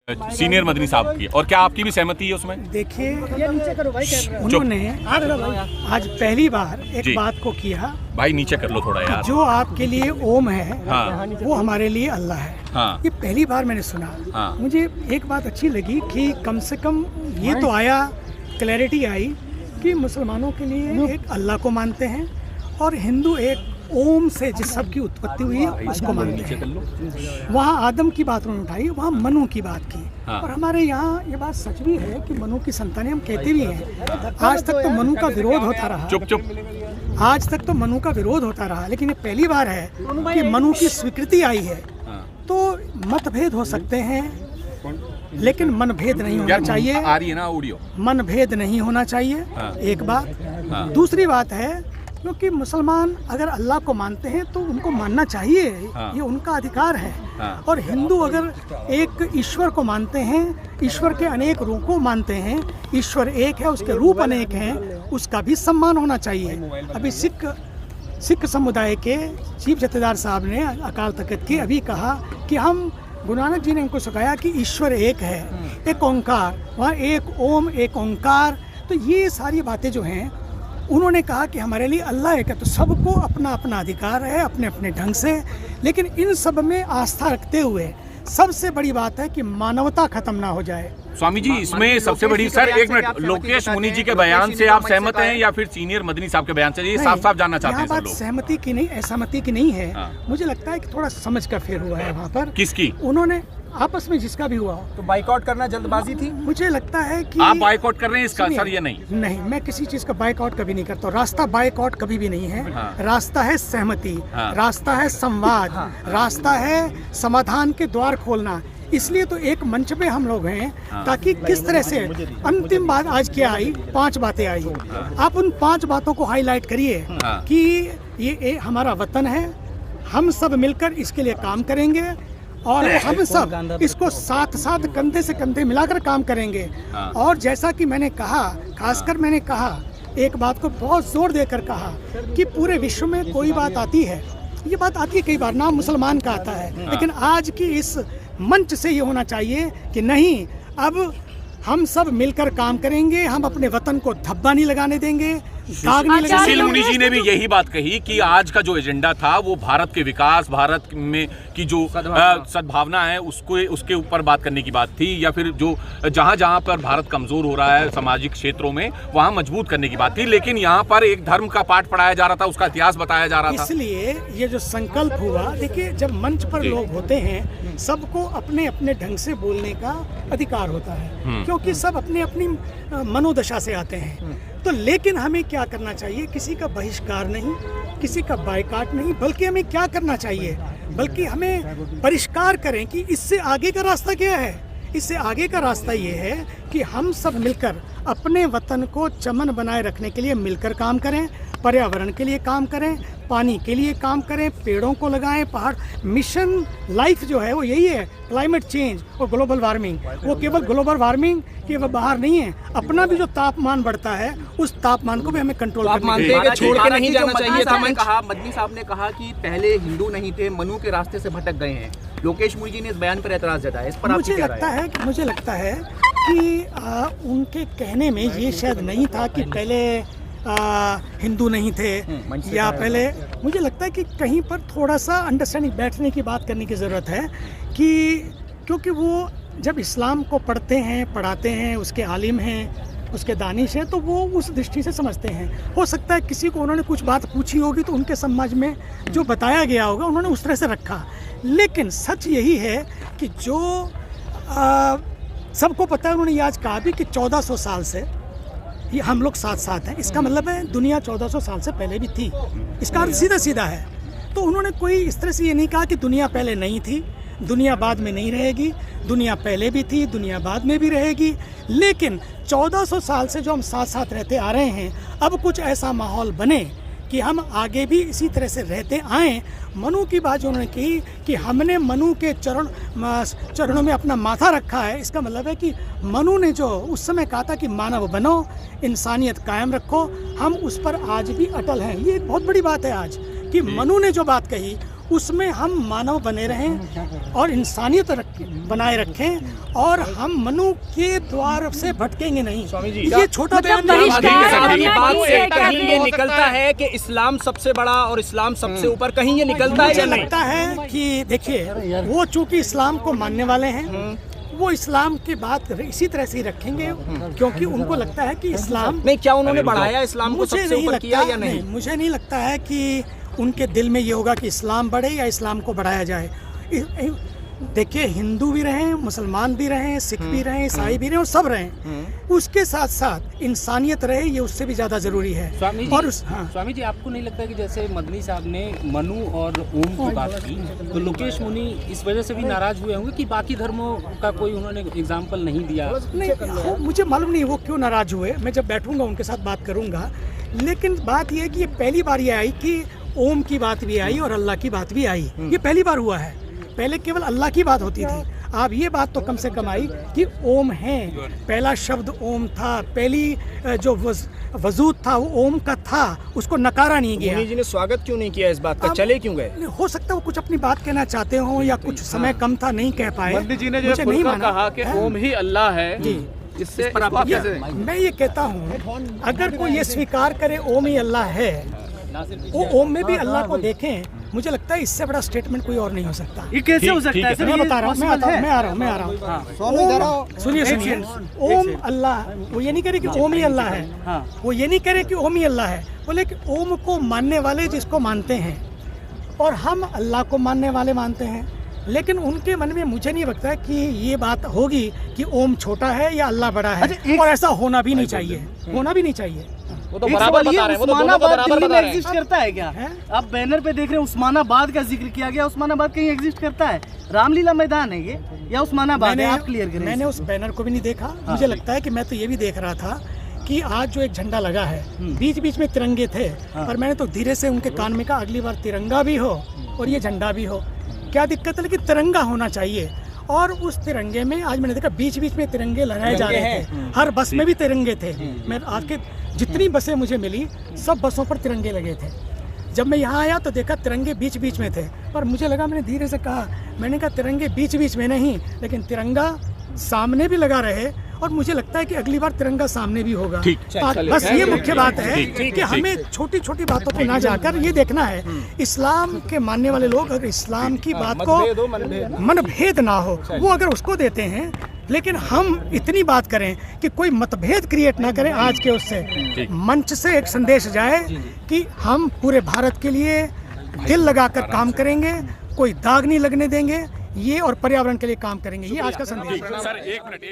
Senior Madani साहब की, और क्या आपकी भी सहमति है उसमें? देखिए, उन्होंने आज पहली बार एक बात को किया। भाई नीचे कर लो थोड़ा यार। जो आपके लिए ओम है, हाँ। वो हमारे लिए अल्लाह है। हाँ। ये पहली बार मैंने सुना। हाँ। मुझे एक बात अच्छी लगी कि कम से कम ये तो आया, क्लैरिटी आई कि मुसलमानों के लिए एक अल्लाह को मानते हैं और हिंदू एक ओम से जिस सब की उत्पत्ति हुई है उसको मानते हैं। वहाँ आदम की बात उन्होंने उठाई, वहाँ मनु की बात की। हाँ। और हमारे यहाँ ये बात सच भी है कि मनु की संतानें हम कहते भी हैं। आज तक तो मनु का विरोध होता रहा। चुप। आज तक तो मनु का विरोध होता रहा, लेकिन ये पहली बार है कि मनु की स्वीकृति आई है। तो मतभेद हो सकते हैं, लेकिन मनभेद नहीं होना चाहिए। आ रही है ना ऑडियो? मनभेद नहीं होना चाहिए। हाँ। एक बात। दूसरी बात है, क्योंकि मुसलमान अगर अल्लाह को मानते हैं तो उनको मानना चाहिए। हाँ। ये उनका अधिकार है। हाँ। और हिंदू अगर एक ईश्वर को मानते हैं, ईश्वर के अनेक रूपों मानते हैं, ईश्वर एक है, उसके रूप अनेक हैं, उसका भी सम्मान होना चाहिए। अभी सिख समुदाय के चीफ जथेदार साहब ने अकाल तख्त की अभी कहा कि हम, गुरु नानक जी ने हमको सिखाया कि ईश्वर एक है, एक ओंकार, वहाँ एक ओम एक ओंकार। तो ये सारी बातें जो हैं, उन्होंने कहा कि हमारे लिए अल्लाह एक है। तो सबको अपना अपना अधिकार है अपने अपने ढंग से, लेकिन इन सब में आस्था रखते हुए सबसे बड़ी बात है कि मानवता खत्म ना हो जाए। स्वामी जी, इसमें सबसे बड़ी, सर एक मिनट, लोकेश मुनि जी के बयान से आप सहमत हैं या फिर सीनियर मदनी साहब के बयान से? ये साफ साफ जानना चाहते हैं सब लोग। सहमति की नहीं, असहमति की नहीं है। हाँ। मुझे लगता है कि थोड़ा समझ का फेर हुआ है वहाँ पर। किसकी? उन्होंने आपस में जिसका भी हुआ हो। तो बाइकआउट करना जल्दबाजी थी? मुझे लगता है कि आप बाइकआउट कर रहे हैं इसका? सर ये नहीं, मैं किसी चीज का बाइकआउट कभी नहीं करता। रास्ता बाइकआउट कभी भी नहीं है। हाँ। रास्ता है सहमति। हाँ। रास्ता है संवाद। हाँ। रास्ता है समाधान के द्वार खोलना। इसलिए तो एक मंच पे हम लोग हैं, ताकि किस तरह से अंतिम बात आज क्या आई, 5 बातें आई। आप उन 5 बातों को हाईलाइट करिए कि ये हमारा वतन है, हम सब मिलकर इसके लिए काम करेंगे और हम सब इसको साथ साथ कंधे से कंधे मिलाकर काम करेंगे। और जैसा कि मैंने कहा, खासकर मैंने कहा, एक बात को बहुत जोर देकर कहा कि पूरे विश्व में कोई बात आती है, ये बात आती है कई बार, नाम मुसलमान का आता है, लेकिन आज की इस मंच से ये होना चाहिए कि नहीं, अब हम सब मिलकर काम करेंगे, हम अपने वतन को धब्बा नहीं लगाने देंगे, दाग नहीं लगाने सुशील देंगे। मुनि जी ने भी यही बात कही कि आज का जो एजेंडा था वो भारत के विकास, भारत में की जो सद्भावना है उसके ऊपर बात करने की बात थी, या फिर जो जहां जहां पर भारत कमजोर हो रहा है सामाजिक क्षेत्रों में वहां मजबूत करने की बात थी। लेकिन यहाँ पर एक धर्म का पाठ पढ़ाया जा रहा था, उसका इतिहास बताया जा रहा था। इसलिए ये जो संकल्प हुआ, देखिए जब मंच पर लोग होते हैं, सबको अपने अपने ढंग से बोलने का अधिकार होता है, क्योंकि सब अपनी अपनी मनोदशा से आते हैं। तो लेकिन हमें क्या करना चाहिए? किसी का बहिष्कार नहीं, किसी का बायकॉट नहीं, बल्कि हमें क्या करना चाहिए, बल्कि हमें परिष्कार करें कि इससे आगे का रास्ता क्या है। इससे आगे का रास्ता ये है कि हम सब मिलकर अपने वतन को चमन बनाए रखने के लिए मिलकर काम करें, पर्यावरण के लिए काम करें, पानी के लिए काम करें, पेड़ों को लगाएं, पहाड़। मिशन लाइफ जो है वो यही है, क्लाइमेट चेंज और ग्लोबल वार्मिंग। वो केवल ग्लोबल वार्मिंग के बाहर नहीं है, अपना भी जो तापमान बढ़ता है उस तापमान को भी हमें कंट्रोल करना चाहिए। छोड़ के नहीं जाना चाहिए था। मदनी साहब ने कहा कि पहले हिंदू नहीं थे, मनु के रास्ते से भटक गए हैं। लोकेश मुनि जी ने इस बयान पर एतराज जताया, इस पर मुझे लगता है कि उनके कहने में ये शायद नहीं था कि पहले हिंदू नहीं थे, या पहले, मुझे लगता है कि कहीं पर थोड़ा सा अंडरस्टैंडिंग, बैठने की बात करने की ज़रूरत है कि क्योंकि वो जब इस्लाम को पढ़ते हैं, पढ़ाते हैं, उसके आलिम हैं, उसके दानिश हैं, तो वो उस दृष्टि से समझते हैं। हो सकता है किसी को उन्होंने कुछ बात पूछी होगी तो उनके समाज में जो बताया गया होगा उन्होंने उस तरह से रखा। लेकिन सच यही है कि जो सबको पता है, उन्होंने ये आज कहा भी कि 1400 साल से ये हम लोग साथ साथ हैं। इसका मतलब है दुनिया 1400 साल से पहले भी थी। इसका अर्थ सीधा सीधा है। तो उन्होंने कोई इस तरह से ये नहीं कहा कि दुनिया पहले नहीं थी, दुनिया बाद में नहीं रहेगी। दुनिया पहले भी थी, दुनिया बाद में भी रहेगी। लेकिन 1400 साल से जो हम साथ साथ रहते आ रहे हैं, अब कुछ ऐसा माहौल बने कि हम आगे भी इसी तरह से रहते आएँ। मनु की बात जो उन्होंने की कि हमने मनु के चरणों में अपना माथा रखा है, इसका मतलब है कि मनु ने जो उस समय कहा था कि मानव बनो, इंसानियत कायम रखो, हम उस पर आज भी अटल हैं। ये एक बहुत बड़ी बात है आज कि मनु ने जो बात कही उसमें हम मानव बने रहें और इंसानियत बनाए रखें और हम मनु के द्वार से भटकेंगे नहीं। स्वामी जी, ये छोटा बयान आपकी नहीं है। बात से कहीं ये निकलता है कि इस्लाम सबसे बड़ा और इस्लाम सबसे ऊपर, कहीं ये निकलता है मुझे या नहीं? लगता है कि देखिए, वो चूंकि इस्लाम को मानने वाले हैं, वो इस्लाम की बात इसी तरह से ही रखेंगे, क्योंकि उनको लगता है कि इस्लाम नहीं, क्या उन्होंने बढ़ाया इस्लाम को मुझे सबसे नहीं ऊपर किया लगता, या नहीं? मुझे नहीं लगता है कि उनके दिल में ये होगा कि इस्लाम बढ़े या इस्लाम को बढ़ाया जाए। देखिए, हिंदू भी रहें, मुसलमान भी रहें, सिख भी रहें, ईसाई भी रहें और सब रहें, उसके साथ साथ इंसानियत रहे, ये उससे भी ज़्यादा ज़रूरी है। स्वामी जी, और स्वामी जी, आपको नहीं लगता कि जैसे मदनी साहब ने मनु और ओम की बात की, तो लोकेश मुनि इस वजह से भी नाराज हुए होंगे कि बाकी धर्मों का कोई उन्होंने एग्जाम्पल नहीं दिया? नहीं, मुझे मालूम नहीं वो क्यों नाराज हुए, मैं जब बैठूंगा उनके साथ बात करूंगा। लेकिन बात यह है कि ये पहली बार ये आई कि ओम की बात भी आई और अल्लाह की बात भी आई, ये पहली बार हुआ है। पहले केवल अल्लाह की बात होती थी, अब ये बात तो कम से कम आई कि ओम है। पहला शब्द ओम था, पहली जो वजूद था वो ओम का था, उसको नकारा नहीं गया। मुनि जी ने स्वागत क्यों नहीं किया इस बात का, चले क्यों गए? हो सकता है वो कुछ अपनी बात कहना चाहते हो या कुछ समय कम था, नहीं कह पाए। पंडित जी ने जो मुझे नहीं माना कहा कि ओम ही अल्लाह है, जी, इससे मैं ये कहता हूँ, अगर कोई ये स्वीकार करे ओम ही अल्लाह है, वो ओम में भी अल्लाह को देखें, मुझे लगता है इससे बड़ा स्टेटमेंट कोई और नहीं हो सकता। ये कैसे हो सकता है? मैं बता रहा हूँ, मैं आ रहा हूँ। सुनिए, ओम अल्लाह, वो ये नहीं कह रहे कि ओम ही अल्लाह है, वो ये नहीं कह रहे कि ओम ही अल्लाह है, बोले कि ओम को मानने वाले जिसको मानते हैं, और हम अल्लाह को मानने वाले मानते हैं। लेकिन उनके मन में मुझे नहीं लगता कि ये बात होगी कि ओम छोटा है या अल्लाह बड़ा है, और ऐसा होना भी नहीं चाहिए, होना भी नहीं चाहिए। वो तो बराबर बता रहे हैं, वो तो दोनों को बराबर बता रहे हैं। एग्जिस्ट करता है क्या? आप बैनर पे देख रहे हैं उस्मानाबाद का जिक्र किया गया, उस्मानाबाद कहीं एग्जिस्ट करता है? रामलीला मैदान है ये या उस्मानाबाद है? आप क्लियर करें। मैंने उस बैनर को भी नहीं देखा, मुझे लगता है कि मैं तो ये भी देख रहा था कि आज जो एक झंडा लगा है, बीच बीच में तिरंगे थे, पर मैंने तो धीरे से उनके कान में कहा अगली बार तिरंगा भी हो और ये झंडा भी हो, क्या दिक्कत है, लेकिन तिरंगा होना चाहिए। और उस तिरंगे में आज मैंने देखा बीच बीच में तिरंगे लगाए जा रहे थे, हर बस में भी तिरंगे थे। मैं आज के जितनी बसें मुझे मिली, सब बसों पर तिरंगे लगे थे। जब मैं यहाँ आया तो देखा तिरंगे बीच बीच में थे, पर मुझे लगा, मैंने धीरे से कहा, मैंने कहा तिरंगे बीच बीच में नहीं, लेकिन तिरंगा सामने भी लगा रहे, और मुझे लगता है कि अगली बार तिरंगा सामने भी होगा। बस ये मुख्य बात है कि हमें छोटी छोटी बातों पे ना जाकर ये देखना है, इस्लाम के मानने वाले लोग अगर इस्लाम की बात को मनभेद ना हो, वो अगर उसको देते हैं, लेकिन हम इतनी बात करें कि कोई मतभेद क्रिएट ना करें। आज के उससे मंच से एक संदेश जाए कि हम पूरे भारत के लिए दिल लगाकर काम करेंगे, कोई दाग नहीं लगने देंगे, ये और पर्यावरण के लिए काम करेंगे, ये आज का संदेश है। सर, एक मिनट